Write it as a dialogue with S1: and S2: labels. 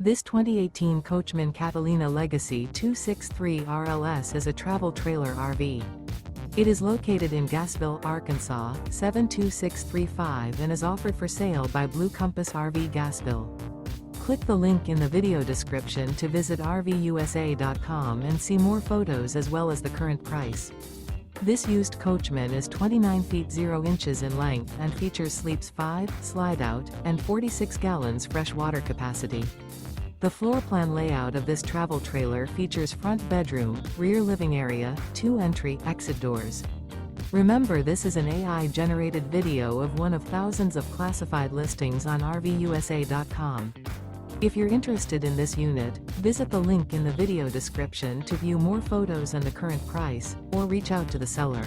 S1: This 2018 Coachmen Catalina Legacy 263 RLS is a travel trailer RV. It is located in Gassville, Arkansas, 72635 and is offered for sale by Blue Compass RV Gassville. Click the link in the video description to visit RVUSA.com and see more photos as well as the current price. This used Coachmen is 29 feet 0 inches in length and features sleeps 5, Slideout, and 46 gallons fresh water capacity. The floor plan layout of this travel trailer features front bedroom, rear living area, 2 entry/exit doors. Remember, this is an AI-generated video of one of thousands of classified listings on RVUSA.com. If you're interested in this unit, visit the link in the video description to view more photos and the current price, or reach out to the seller.